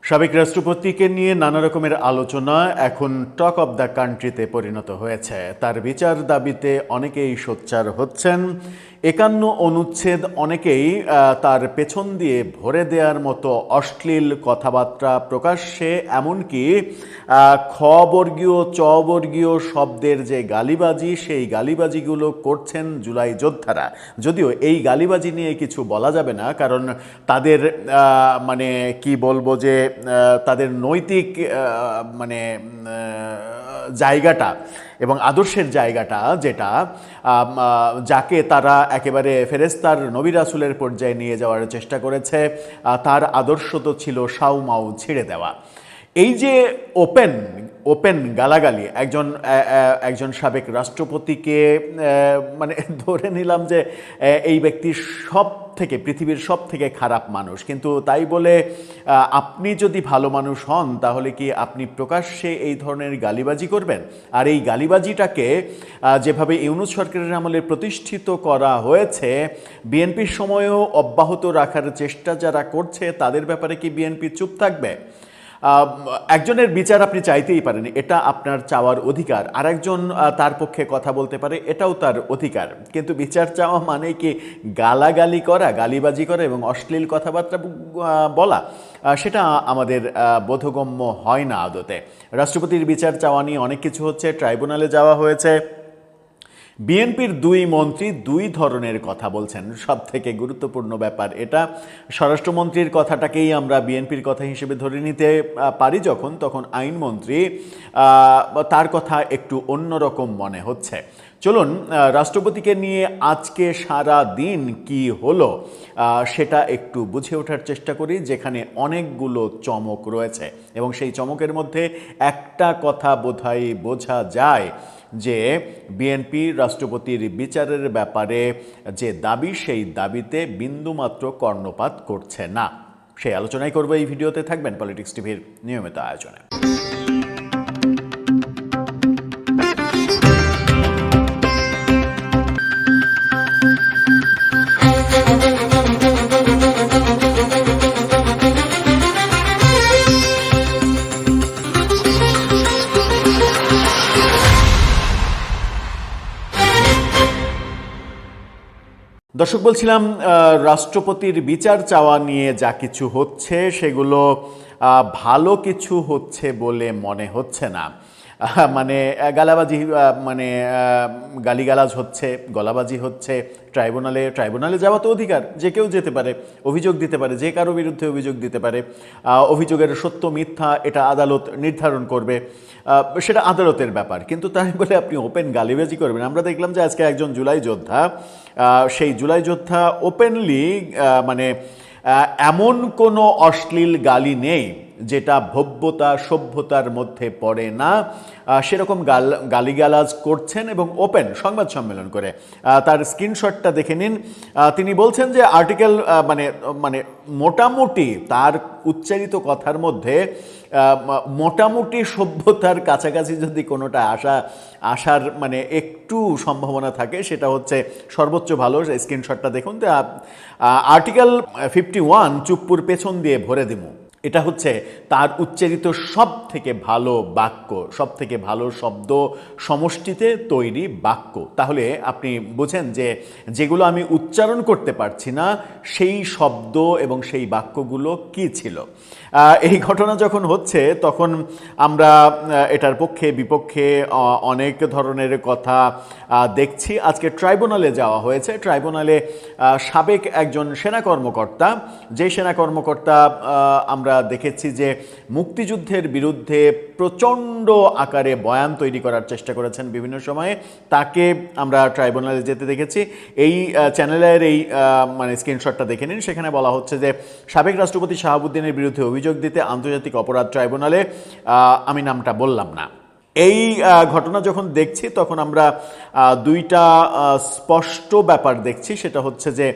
সাবেক রাষ্ট্রপতিকে নিয়ে নানা রকমের আলোচনা এখন টক অব দ্য কান্ট্রিতে পরিণত হয়েছে। তার বিচার দাবিতে অনেকেই সোচ্চার হচ্ছেন। ৫১ অনুচ্ছেদ অনেকেই তার পেছন দিয়ে ভরে দেওয়ার মতো অশ্লীল কথাবার্তা প্রকাশ্যে, এমনকি খ বর্গীয় চ বর্গীয় শব্দের যে গালিবাজি, সেই গালিবাজিগুলো করছেন জুলাই যোদ্ধারা। যদিও এই গালিবাজি নিয়ে কিছু বলা যাবে না, কারণ তাদের মানে কি বলবো যে তাদের নৈতিক মানে জায়গাটা এবং আদর্শের জায়গাটা, যেটা যাকে তারা একেবারে ফেরেস্তার নবী রাসূলের পর্যায়ে নিয়ে যাওয়ার চেষ্টা করেছে, তার আদর্শ তো ছিল সাউমাউ ছিঁড়ে দেওয়া। এই যে ওপেন গালাগালি একজন সাবেক রাষ্ট্রপতিকে, মানে ধরে নিলাম যে এই ব্যক্তি পৃথিবীর সব থেকে খারাপ মানুষ, কিন্তু তাই বলে আপনি যদি ভালো মানুষ হন তাহলে কি আপনি প্রকাশ্যে এই ধরনের গালিবাজি করবেন? আর এই গালিবাজিটাকে যেভাবে ইউনূস সরকারের আমলে প্রতিষ্ঠিত করা হয়েছে, বিএনপির সময়ও অব্যাহত রাখার চেষ্টা যারা করছে তাদের ব্যাপারে কি বিএনপি চুপ থাকবে? একজনের বিচার আপনি চাইতেই পারেন, এটা আপনার চাওয়ার অধিকার। আর একজন তার পক্ষে কথা বলতে পারে, এটাও তার অধিকার। কিন্তু বিচার চাওয়া মানে কি গালাগালি করা, গালিবাজি করা এবং অশ্লীল কথাবার্তা বলা? সেটা আমাদের বোধগম্য হয় না আদতে। রাষ্ট্রপতির বিচার চাওয়া নিয়ে অনেক কিছু হচ্ছে, ট্রাইব্যুনালে যাওয়া হয়েছে। বিএনপির দুই মন্ত্রী দুই ধরনের কথা বলছেন। সব থেকে গুরুত্বপূর্ণ ব্যাপার এটা। স্বরাষ্ট্রমন্ত্রীর কথাটাকেই আমরা বিএনপির কথা হিসেবে ধরে নিতে পারি তখন আইনমন্ত্রী তার কথা একটু অন্যরকম মনে হচ্ছে। চলুন রাষ্ট্রপতিকে নিয়ে আজকে সারা দিন কি হলো সেটা একটু বুঝে ওঠার চেষ্টা করি, যেখানে অনেকগুলো চমক রয়েছে। এবং সেই চমকের মধ্যে একটা কথা বোধহয় বোঝা যায় যে বিএনপি রাষ্ট্রপতির বিচারের ব্যাপারে যে দাবি, সেই দাবিতে বিন্দুমাত্র কর্ণপাত করছে না। সেই আলোচনাই করবো এই ভিডিওতে। থাকবেন পলিটিক্স টিভির নিয়মিত আয়োজনে। দর্শক, বলছিলাম রাষ্ট্রপতির বিচার চাওয়া নিয়ে যা কিছু হচ্ছে সেগুলো ভালো কিছু হচ্ছে বলে মনে হচ্ছে না। মানে গালাবাজি, মানে গালিগালাজ হচ্ছে, গলাবাজি হচ্ছে। ট্রাইব্যুনালে যাওয়া তো অধিকার, যে কেউ যেতে পারে, অভিযোগ দিতে পারে, যে কারো বিরুদ্ধে অভিযোগ দিতে পারে। অভিযোগের সত্য মিথ্যা এটা আদালত নির্ধারণ করবে, সেটা আদালতের ব্যাপার। কিন্তু তাই বলে আপনি ওপেন গালিবাজি করবেন? আমরা দেখলাম যে আজকে একজন জুলাই যোদ্ধা, সেই জুলাই যোদ্ধা ওপেনলি মানে এমন কোনো অশ্লীল গালি নেই যেটা ভব্যতা সভ্যতার মধ্যে পড়ে না, সেরকম গালিগালাজ করছেন এবং ওপেন সংবাদ সম্মেলন করে। তার স্ক্রিনশটটা দেখে নিন। তিনি বলছেন যে আর্টিকেল মানে মোটামুটি তার উচ্চারিত কথার মধ্যে মোটামুটি সভ্যতার কাছাকাছি যদি কোনোটা আসার মানে একটু সম্ভাবনা থাকে, সেটা হচ্ছে সর্বোচ্চ ভালো। স্ক্রিনশটটা দেখুন। আর্টিকেল 51 চুপ্পুর পেছন দিয়ে ভরে দিমু, এটা হচ্ছে তার উচ্চারিত সব থেকে ভালো বাক্য, সব থেকে ভালো শব্দ সমষ্টিতে তৈরি বাক্য। তাহলে আপনি বুঝেন যে যেগুলো আমি উচ্চারণ করতে পারছি না সেই শব্দ এবং সেই বাক্যগুলো কি ছিল। এই ঘটনা যখন হচ্ছে তখন আমরা এটার পক্ষে বিপক্ষে অনেক ধরনের কথা দেখছি। আজকে ট্রাইব্যুনালে যাওয়া হয়েছে। ট্রাইব্যুনালে সাবেক একজন সেনা কর্মকর্তা, যে সেনা কর্মকর্তা আমরা দেখেছি যে মুক্তিযুদ্ধের বিরুদ্ধে প্রচণ্ড আকারে বয়ান তৈরি করার চেষ্টা করেছেন বিভিন্ন সময়ে, তাকে আমরা ট্রাইব্যুনালে যেতে দেখেছি। এই চ্যানেলের এই মানে স্ক্রিনশটটা দেখে নিন। সেখানে বলা হচ্ছে যে সাবেক রাষ্ট্রপতি শাহাবুদ্দিনের বিরুদ্ধে অভিযোগ দিতে আন্তর্জাতিক অপরাধ ট্রাইব্যুনালে, আমি নামটা বললাম না। এই ঘটনা যখন দেখছি তখন আমরা দুইটা স্পষ্ট ব্যাপার দেখছি। সেটা হচ্ছে যে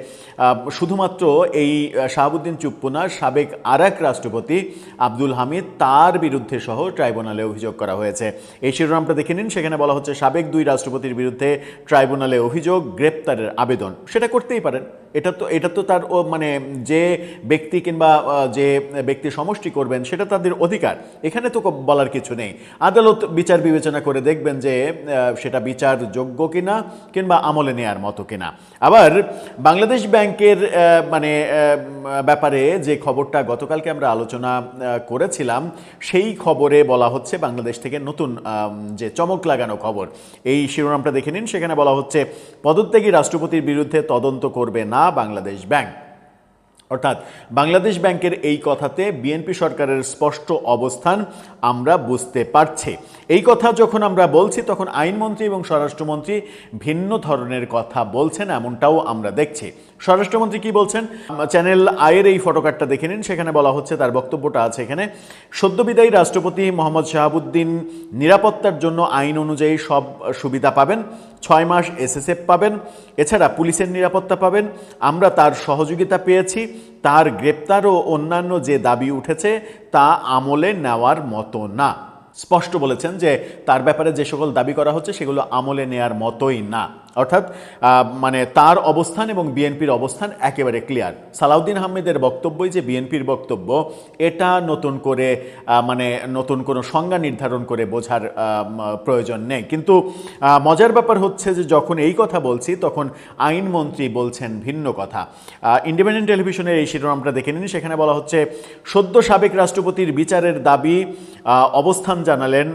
শুধুমাত্র এই শাহাবুদ্দিন চুপ্পু না, সাবেক আরেক রাষ্ট্রপতি আব্দুল হামিদ, তার বিরুদ্ধে সহ ট্রাইব্যুনালে অভিযোগ করা হয়েছে। এই শিরোনামটা দেখে নিন। সেখানে বলা হচ্ছে সাবেক 2 রাষ্ট্রপতির বিরুদ্ধে ট্রাইব্যুনালে অভিযোগ, গ্রেপ্তারের আবেদন। সেটা করতেই পারেন, এটা তো তার মানে যে ব্যক্তি কিংবা যে ব্যক্তি সমষ্টি করবেন সেটা তাদের অধিকার, এখানে তো বলার কিছু নেই। আদালত বিচার বিবেচনা করে দেখবেন যে সেটা বিচারযোগ্য কিনা কিংবা আমলে নেয়ার মতো কিনা। আবার বাংলাদেশ ব্যাংকের মানে ব্যাপারে যে খবরটা গতকালকে আমরা আলোচনা করেছিলাম, সেই খবরে বলা হচ্ছে বাংলাদেশ থেকে নতুন যে চমক লাগানো খবর, এই শিরোনামটা দেখে নিন। সেখানে বলা হচ্ছে পদত্যাগী রাষ্ট্রপতির বিরুদ্ধে তদন্ত করবে না বাংলাদেশ ব্যাংক। অর্থাৎ বাংলাদেশ ব্যাংকের এই কথাতে বিএনপি সরকারের স্পষ্ট অবস্থান আমরা বুঝতে পারছি। এই কথা যখন আমরা বলছি তখন আইনমন্ত্রী এবং স্বরাষ্ট্রমন্ত্রী ভিন্ন ধরনের কথা বলছেন, এমনটাও আমরা দেখছি। স্বরাষ্ট্রমন্ত্রী কি বলছেন, চ্যানেল আয়ের এই ফটোকার্ডটা দেখে নিন। সেখানে বলা হচ্ছে, তার বক্তব্যটা আছে এখানে, সদ্যবিদায়ী রাষ্ট্রপতি মোহাম্মদ শাহাবুদ্দিন নিরাপত্তার জন্য আইন অনুযায়ী সব সুবিধা পাবেন, 6 মাস এসএসএফ পাবেন, এছাড়া পুলিশের নিরাপত্তা পাবেন। আমরা তার সহযোগিতা পেয়েছি। তার গ্রেপ্তার ও অন্যান্য যে দাবি উঠেছে তা আমলে নেওয়ার মতো না। স্পষ্ট বলেছেন যে তার ব্যাপারে যে সকল দাবি করা হচ্ছে সেগুলো আমলে নেয়ার মতোই না। অর্থাৎ মানে তার অবস্থান এবং বিএনপির অবস্থান একেবারে ক্লিয়ার। সালাউদ্দিন আহমেদের বক্তব্যই যে বিএনপির বক্তব্য, এটা নতুন করে মানে নতুন কোনো সংজ্ঞা নির্ধারণ করে বোঝার প্রয়োজন নেই। কিন্তু মজার ব্যাপার হচ্ছে যে যখন এই কথা বলছি তখন আইনমন্ত্রী বলছেন ভিন্ন কথা। ইন্ডিপেন্ডেন্ট টেলিভিশনের এই শিরোনামটা দেখে নিন। সেখানে বলা হচ্ছে সদ্য সাবেক রাষ্ট্রপতির বিচারের দাবি অবস্থান জানালেন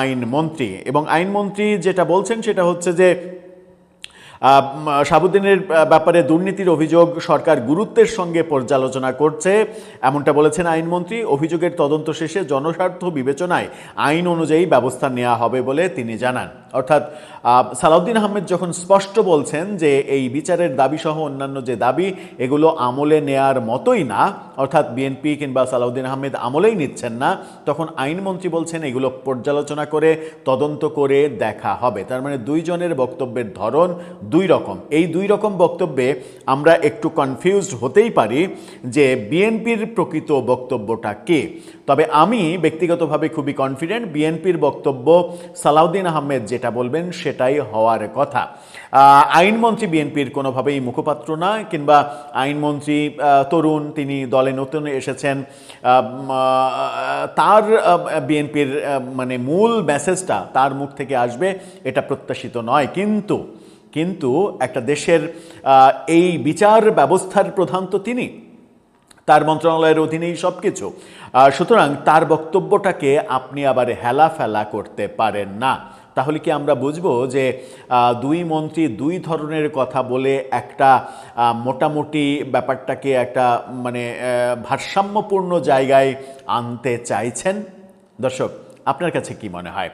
আইনমন্ত্রী, এবং আইনমন্ত্রী যেটা বলছেন সেটা হচ্ছে যে শাহাবুদ্দিনের ব্যাপারে দুর্নীতির অভিযোগ সরকার গুরুত্বের সঙ্গে পর্যালোচনা করছে, এমনটা বলেছেন আইনমন্ত্রী। অভিযোগের তদন্ত শেষে জনস্বার্থ বিবেচনায় আইন অনুযায়ী ব্যবস্থা নেওয়া হবে বলে তিনি জানান। অর্থাৎ সালাউদ্দিন আহমেদ যখন স্পষ্ট বলছেন যে এই বিচারের দাবি সহ অন্যান্য যে দাবি এগুলো আমলে নেয়ার মতোই না, অর্থাৎ বিএনপি কিংবা সালাউদ্দিন আহমেদ আমলেই নিচ্ছেন না, তখন আইনমন্ত্রী বলছেন এগুলো পর্যালোচনা করে তদন্ত করে দেখা হবে। তার মানে দুইজনের বক্তব্যের ধরন দুই রকম। এই দুই রকম বক্তব্যে আমরা একটু কনফিউজড হতেই পারি যে বিএনপির প্রকৃত বক্তব্যটা কে। তবে আমি ব্যক্তিগতভাবে খুবই কনফিডেন্ট বিএনপির বক্তব্য সালাউদ্দিন আহমেদ যেটা বলবেন সেটাই হওয়ার কথা। আইনমন্ত্রী বিএনপির কোনোভাবেই মুখপাত্র না, কিংবা আইনমন্ত্রী তরুণ, তিনি দলে নতুন এসেছেন, তার বিএনপির মানে মূল মেসেজটা তার মুখ থেকে আসবে এটা প্রত্যাশিত নয়। কিন্তু একটা দেশের এই বিচার ব্যবস্থার প্রধান তো তিনি, তার মন্ত্রণালয়ের অধীনেই সব কিছু। সুতরাং তার বক্তব্যটাকে আপনি আবার হেলাফেলা করতে পারেন না। তাহলে কি আমরা বুঝবো যে দুই মন্ত্রী দুই ধরনের কথা বলে একটা মোটামুটি ব্যাপারটাকে একটা মানে ভারসাম্যপূর্ণ জায়গায় আনতে চাইছেন? দর্শক, আপনার কাছে কি মনে হয়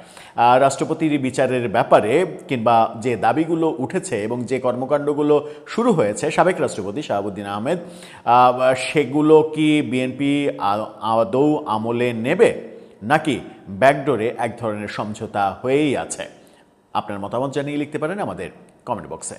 রাষ্ট্রপতির বিচারের ব্যাপারে কিংবা যে দাবিগুলো উঠেছে এবং যে কর্মকাণ্ডগুলো শুরু হয়েছে সাবেক রাষ্ট্রপতি শাহাবুদ্দিন আহমেদ, সেগুলো কি বিএনপি আদৌ আমলে নেবে, নাকি ব্যাকডোরে এক ধরনের সমঝোতা হয়েই আছে? আপনার মতামত জানিয়ে লিখতে পারেন আমাদের কমেন্ট বক্সে।